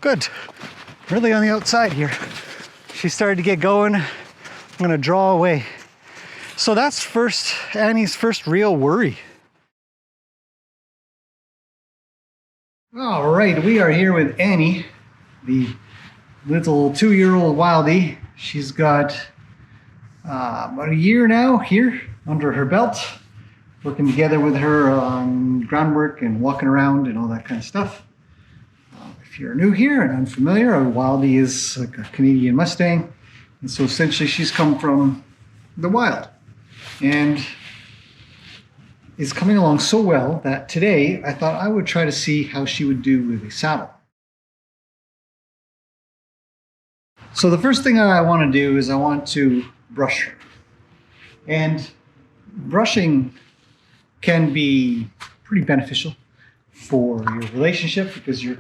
Good. Really on the outside here. She started to get going. I'm gonna draw away. So that's Annie's first real worry. All right, we are here with Annie, the little 2-year-old wildie. She's got about a year now here under her belt, working together with her on groundwork and walking around and all that kind of stuff. If you're new here and unfamiliar, a wildie is like a Canadian Mustang. And so essentially she's come from the wild and is coming along so well that today I thought I would try to see how she would do with a saddle. So the first thing I want to do is I want to brush her. And brushing can be pretty beneficial for your relationship because you're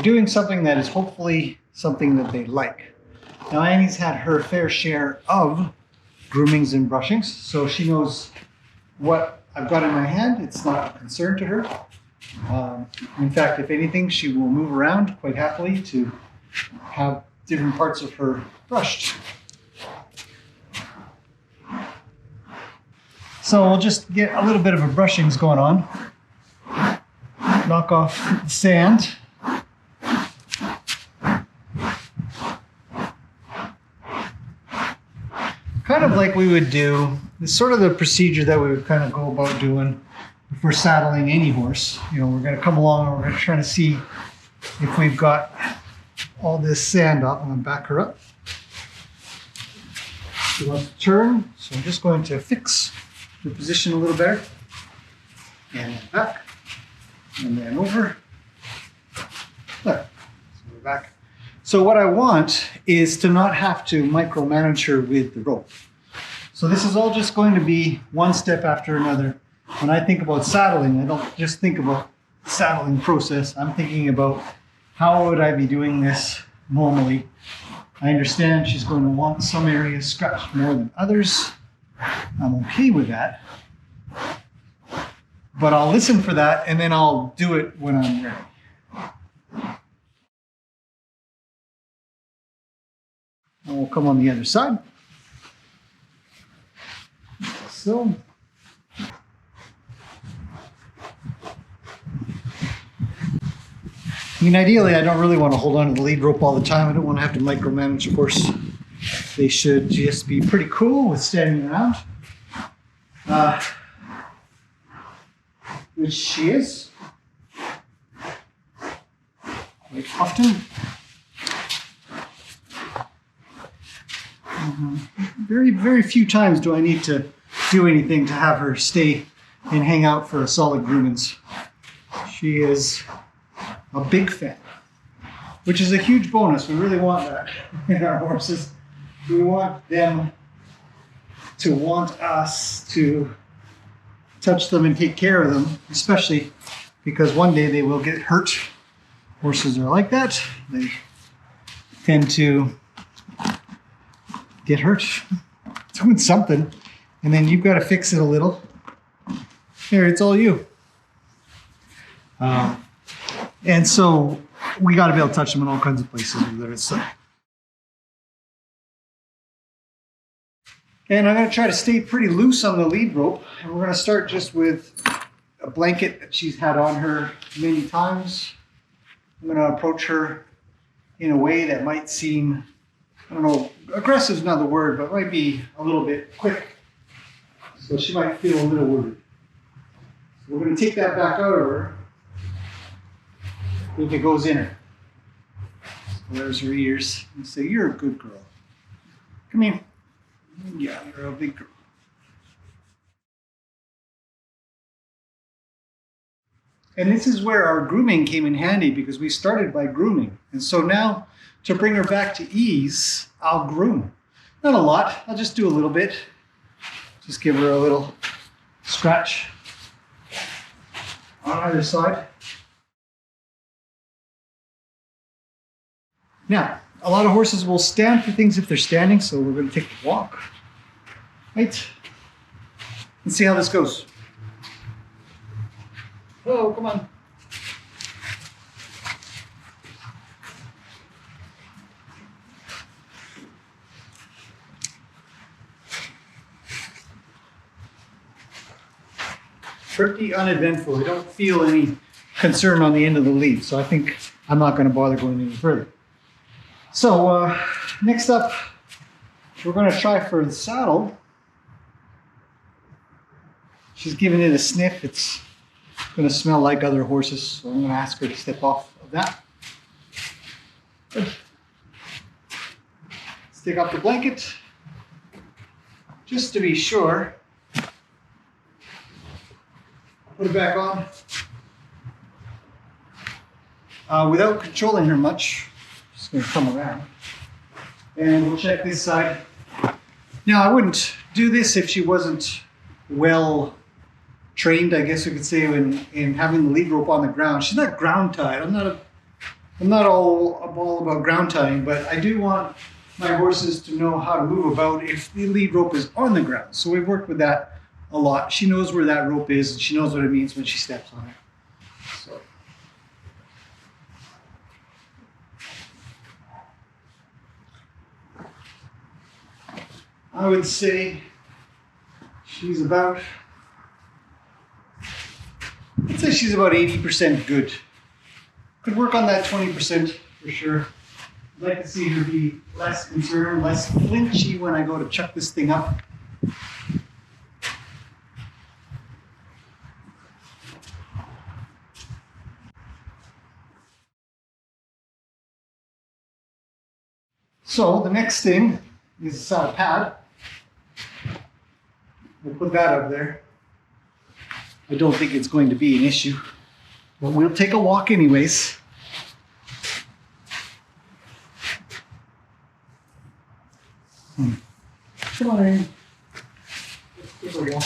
doing something that is hopefully something that they like. Now Annie's had her fair share of groomings and brushings, so she knows what I've got in my hand. It's not a concern to her. In fact, if anything, she will move around quite happily to have different parts of her brushed. So we'll just get a little bit of a brushings going on. Knock off the sand. Kind of like we would do, it's sort of the procedure that we would kind of go about doing if we're saddling any horse. You know, we're going to come along and we're going to try to see if we've got all this sand off. I'm going to back her up. She wants to turn, so I'm just going to fix the position a little better. And then back, and then over. There. So we're back. So what I want is to not have to micromanage her with the rope. So this is all just going to be one step after another. When I think about saddling, I don't just think about the saddling process. I'm thinking about how would I be doing this normally. I understand she's going to want some areas scratched more than others. I'm okay with that. But I'll listen for that and then I'll do it when I'm ready. And we'll come on the other side. So. I mean, ideally, I don't really want to hold on to the lead rope all the time. I don't want to have to micromanage a horse. They should just be pretty cool with standing around. Which she is. Quite often. Very, very few times do I need to do anything to have her stay and hang out for a solid groomings. She is a big fan, which is a huge bonus. We really want that in our horses. We want them to want us to touch them and take care of them, especially because one day they will get hurt. Horses are like that. They tend to get hurt doing something, and then you've got to fix it a little. Here, it's all you. And so we got to be able to touch them in all kinds of places. And I'm going to try to stay pretty loose on the lead rope. And we're going to start just with a blanket that she's had on her many times. I'm going to approach her in a way that might seem, I don't know, aggressive is not the word, but might be a little bit quick. So she might feel a little worried. So we're going to take that back out of her. I think it goes in her. So there's her ears. And say, you're a good girl. Come here. Yeah, you're a big girl. And this is where our grooming came in handy because we started by grooming. And so now to bring her back to ease, I'll groom. Not a lot, I'll just do a little bit. Just give her a little scratch on either side. Now, a lot of horses will stand for things if they're standing, so we're going to take a walk. Right? Let's see how this goes. Oh, come on. pretty uneventful. I don't feel any concern on the end of the lead, so I think I'm not going to bother going any further. So next up, we're going to try for the saddle. She's giving it a sniff. It's going to smell like other horses, so I'm going to ask her to step off of that. Good. Let's take off the blanket, just to be sure. Put it back on. Without controlling her much, just going to come around. And we'll check this side. Now, I wouldn't do this if she wasn't well trained, I guess you could say, in having the lead rope on the ground. She's not ground tied. I'm not all about ground tying, but I do want my horses to know how to move about if the lead rope is on the ground. So we've worked with that a lot. She knows where that rope is, and she knows what it means when she steps on it. So. I would say she's about, I'd say she's about 80% good. Could work on that 20% for sure. I'd like to see her be less concerned, less flinchy when I go to chuck this thing up. So the next thing is a saddle pad. We'll put that up there. I don't think it's going to be an issue, but we'll take a walk anyways. Come on in. Let's take a walk.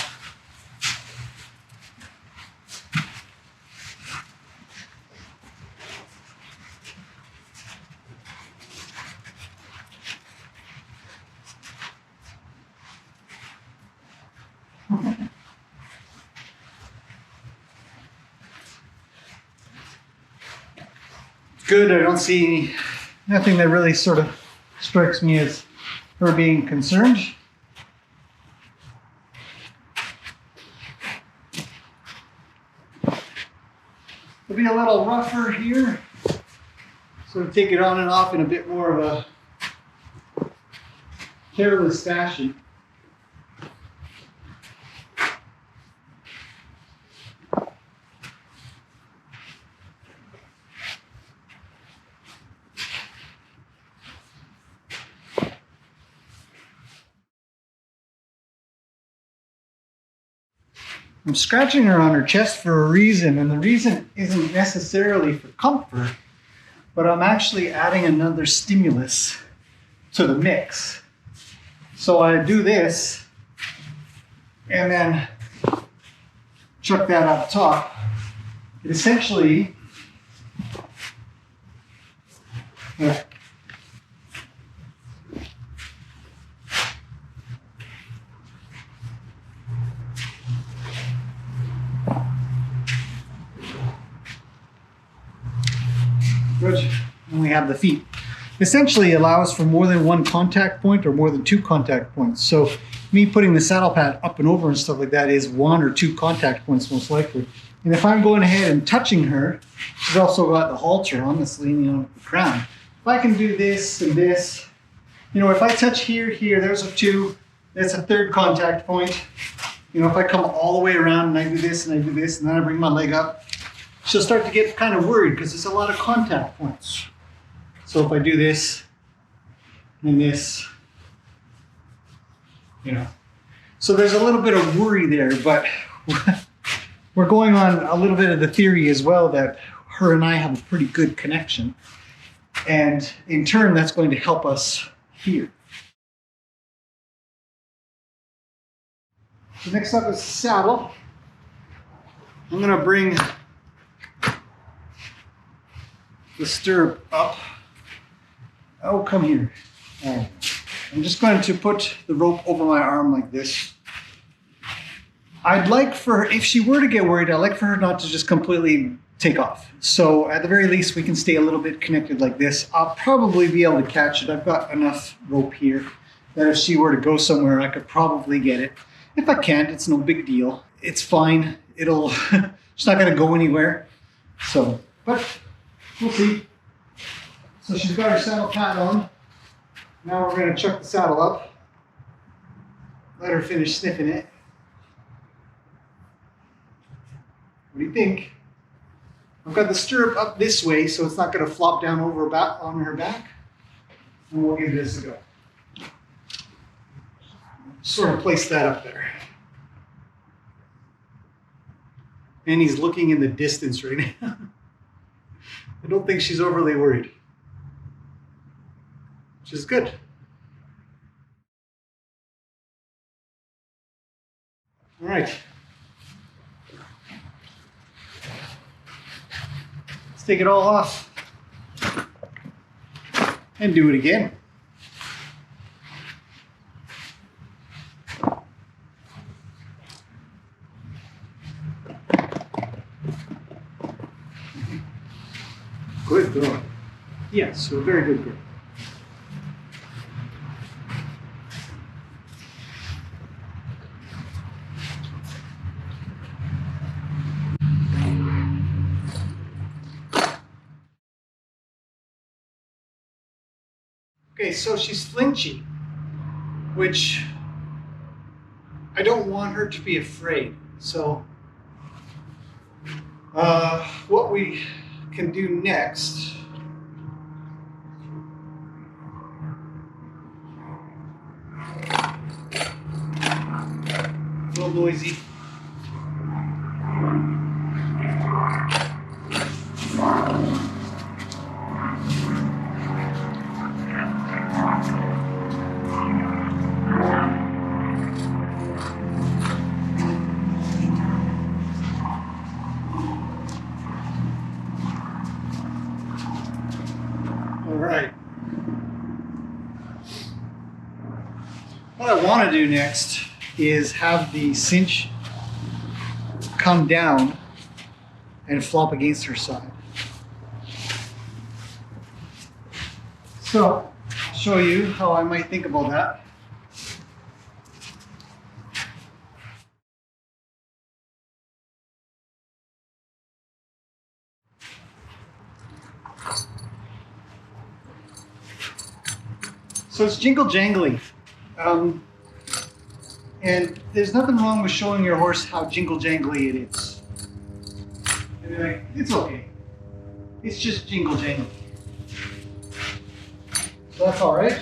Good, I don't see nothing that really sort of strikes me as her being concerned. It'll be a little rougher here, sort of take it on and off in a bit more of a careless fashion. I'm scratching her on her chest for a reason, and the reason isn't necessarily for comfort, but I'm actually adding another stimulus to the mix. So I do this, and then chuck that up top. It essentially good. And we have the feet. Essentially allows for more than one contact point or more than two contact points. So me putting the saddle pad up and over and stuff like that is one or two contact points most likely. And if I'm going ahead and touching her, she's also got the halter on that's leaning on the crown. If I can do this and this, you know, if I touch here, there's a two, that's a third contact point. You know, if I come all the way around and I do this and I do this and then I bring my leg up, she'll start to get kind of worried because there's a lot of contact points. So if I do this and this, you know. So there's a little bit of worry there, but we're going on a little bit of the theory as well that her and I have a pretty good connection. And in turn, that's going to help us here. So next up is the saddle. I'm going to bring the stirrup up. Oh, come here. Right. I'm just going to put the rope over my arm like this. I'd like for her, if she were to get worried, I'd like for her not to just completely take off. So at the very least, we can stay a little bit connected like this. I'll probably be able to catch it. I've got enough rope here that if she were to go somewhere, I could probably get it. If I can't, it's no big deal. It's fine. it'll, it's not going to go anywhere. So, but we'll see. So she's got her saddle pad on. Now we're going to chuck the saddle up. Let her finish sniffing it. What do you think? I've got the stirrup up this way so it's not going to flop down over on her back. And we'll give this a go. Sort of place that up there. And he's looking in the distance right now. I don't think she's overly worried. Which is good. All right. Let's take it all off and do it again. Good girl. Yes, a very good girl. Okay, so she's flinchy, which I don't want her to be afraid. So what we can do next a little noisy. What I want to do next is have the cinch come down and flop against her side. So, I'll show you how I might think about that. So it's jingle jangly. And there's nothing wrong with showing your horse how jingle jangly it is. And they're like, it's okay. It's just jingle jangly. So that's all right.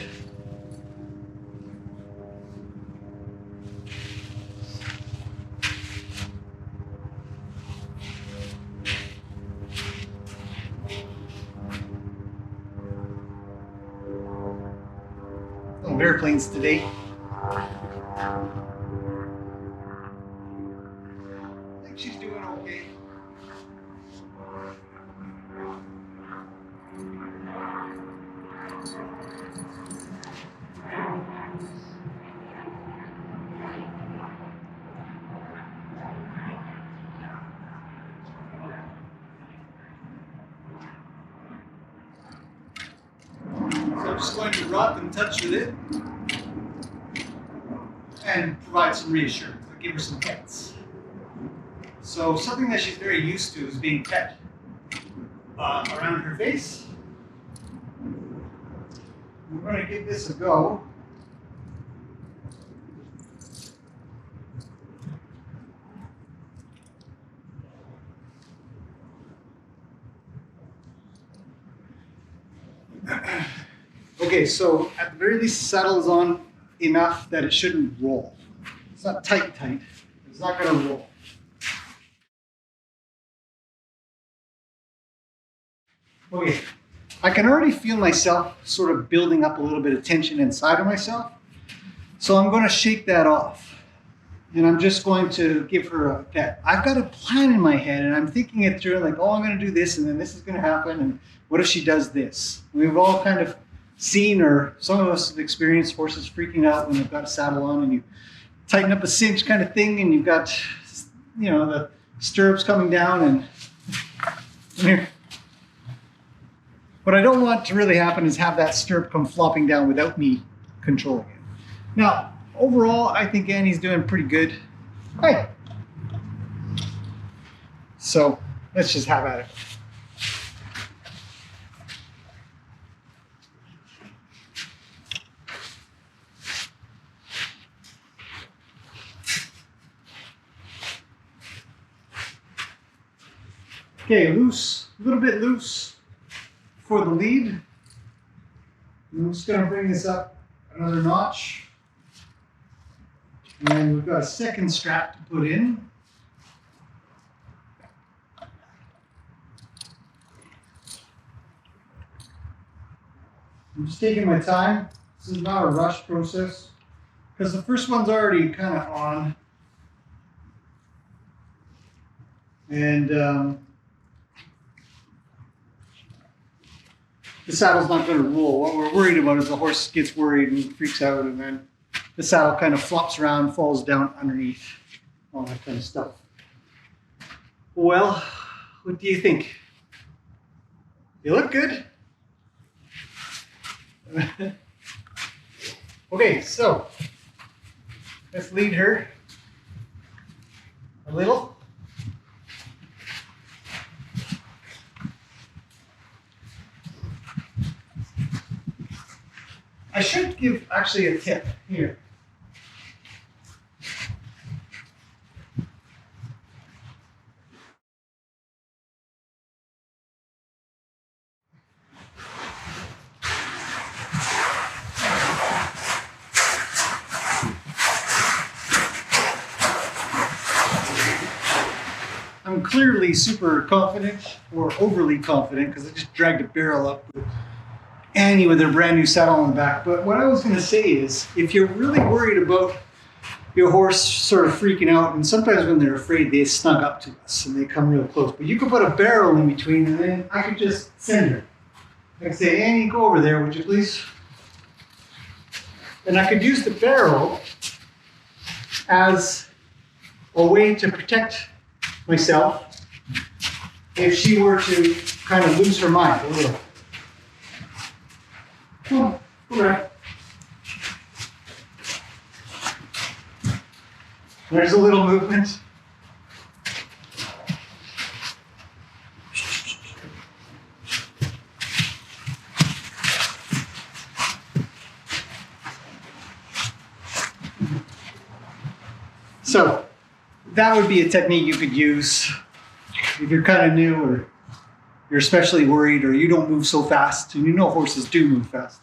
No airplanes today. I think she's doing okay. So I'm just going to rock and touch with it and provide some reassurance. I'll give her some pets. So something that she's very used to is being pet around her face. We're going to give this a go. Okay, so at the very least the saddle is on enough that it shouldn't roll. It's not tight. It's not going to roll. Okay, I can already feel myself sort of building up a little bit of tension inside of myself. So I'm going to shake that off. And I'm just going to give her a pet. I've got a plan in my head and I'm thinking it through like, oh, I'm going to do this and then this is going to happen. And what if she does this? We've all kind of seen, or some of us have experienced horses freaking out when they've got a saddle on and you tighten up a cinch kind of thing and you've got, you know, the stirrups coming down and here. What I don't want to really happen is have that stirrup come flopping down without me controlling it. Now, overall, I think Annie's doing pretty good. Hey. So let's just have at it. Okay, loose, a little bit loose for the lead. I'm just going to bring this up another notch. And then we've got a second strap to put in. I'm just taking my time. This is not a rush process because the first one's already kind of on. And the saddle's not going to roll. What we're worried about is the horse gets worried and freaks out, and then the saddle kind of flops around, falls down underneath, all that kind of stuff. Well, what do you think? You look good? Okay, so let's lead her a little. I should give actually a tip here. I'm clearly super confident or overly confident because I just dragged a barrel up with Annie with her brand new saddle on the back. But what I was going to say is, if you're really worried about your horse sort of freaking out, and sometimes when they're afraid, they snug up to us and they come real close. But you could put a barrel in between, and then I could just send her. I could say, Annie, go over there, would you please? And I could use the barrel as a way to protect myself if she were to kind of lose her mind a little. Oh, all right. There's a little movement. So that would be a technique you could use if you're kind of new or you're especially worried or you don't move so fast, and you know horses do move fast.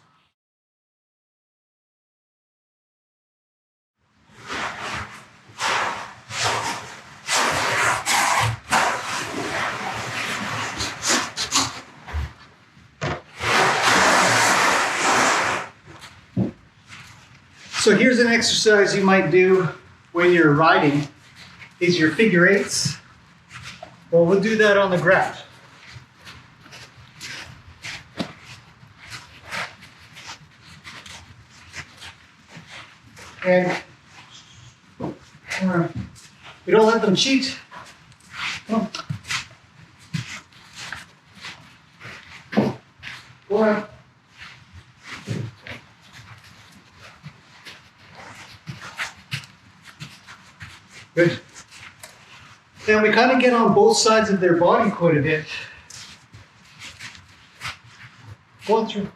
So here's an exercise you might do when you're riding, is your figure eights. Well, we'll do that on the ground. And we don't let them cheat. Oh. Go on. Good. Then we kind of get on both sides of their body quite a bit. Go on through.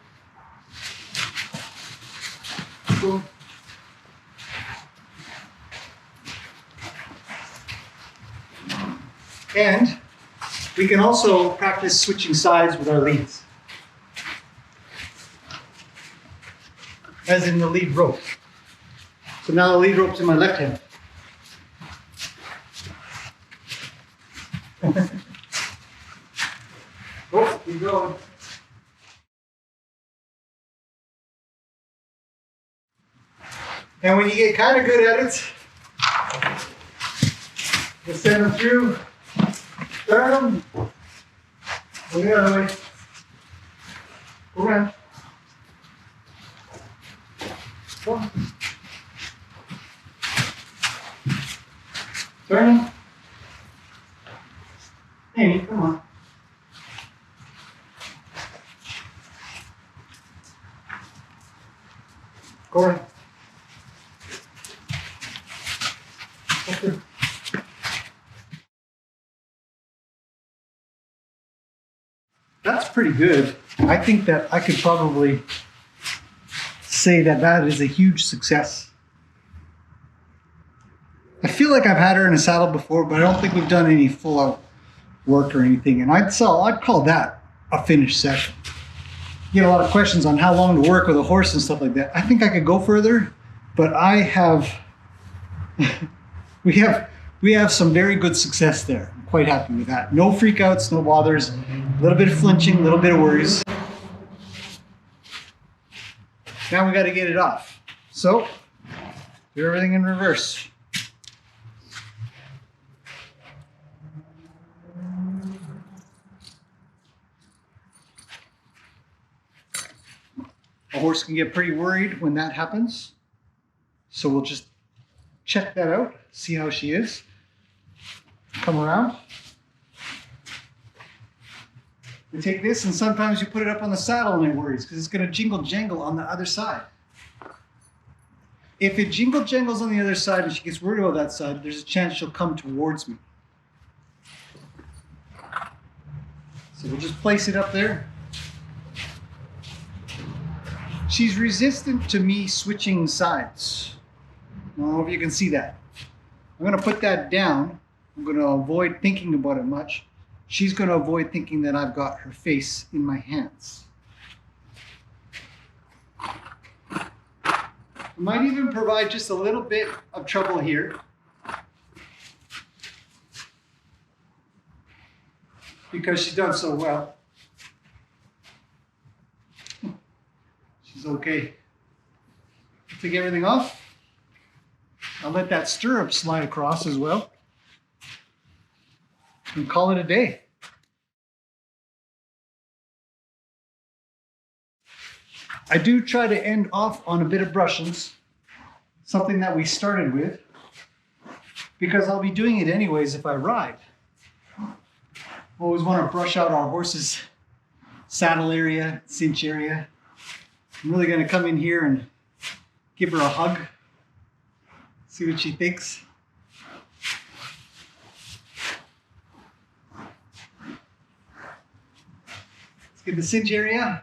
Go on. And we can also practice switching sides with our leads. As in the lead rope. So now the lead rope's in my left hand. Oh, keep going. And when you get kind of good at it, you send them through, turn them, go the other way, go around. Go on. Turn them. Amy, come on. Go ahead. Okay. pretty good. I think that I could probably say that that is a huge success. I feel like I've had her in a saddle before, but I don't think we've done any full out work or anything. And I'd call that a finished session. You get a lot of questions on how long to work with a horse and stuff like that. I think I could go further, but we have some very good success there. I'm quite happy with that. No freakouts, no bothers, a little bit of flinching, a little bit of worries. Now we got to get it off. So do everything in reverse. A horse can get pretty worried when that happens. So we'll just check that out, see how she is. Come around. You take this and sometimes you put it up on the saddle and it worries because it's going to jingle jangle on the other side. If it jingle jangles on the other side and she gets worried about that side, there's a chance she'll come towards me. So we'll just place it up there. She's resistant to me switching sides. I don't know if you can see that. I'm going to put that down. I'm going to avoid thinking about it much. She's going to avoid thinking that I've got her face in my hands. I might even provide just a little bit of trouble here. Because she's done so well. She's okay. Take everything off. I'll let that stirrup slide across as well. And call it a day. I do try to end off on a bit of brushings. Something that we started with. Because I'll be doing it anyways if I ride. Always want to brush out our horse's saddle area, cinch area. I'm really going to come in here and give her a hug. See what she thinks. Let's get the cinch area.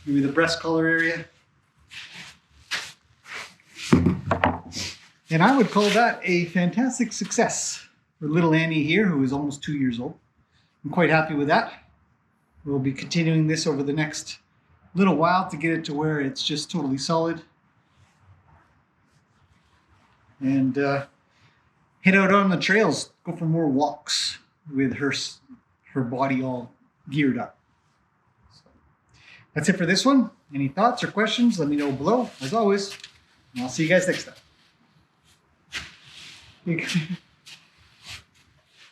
Maybe the breast collar area. And I would call that a fantastic success for little Annie here, who is almost 2 years old. I'm quite happy with that. We'll be continuing this over the next little while to get it to where it's just totally solid. And head out on the trails, go for more walks with her body all geared up. So that's it for this one. Any thoughts or questions, let me know below, as always. And I'll see you guys next time.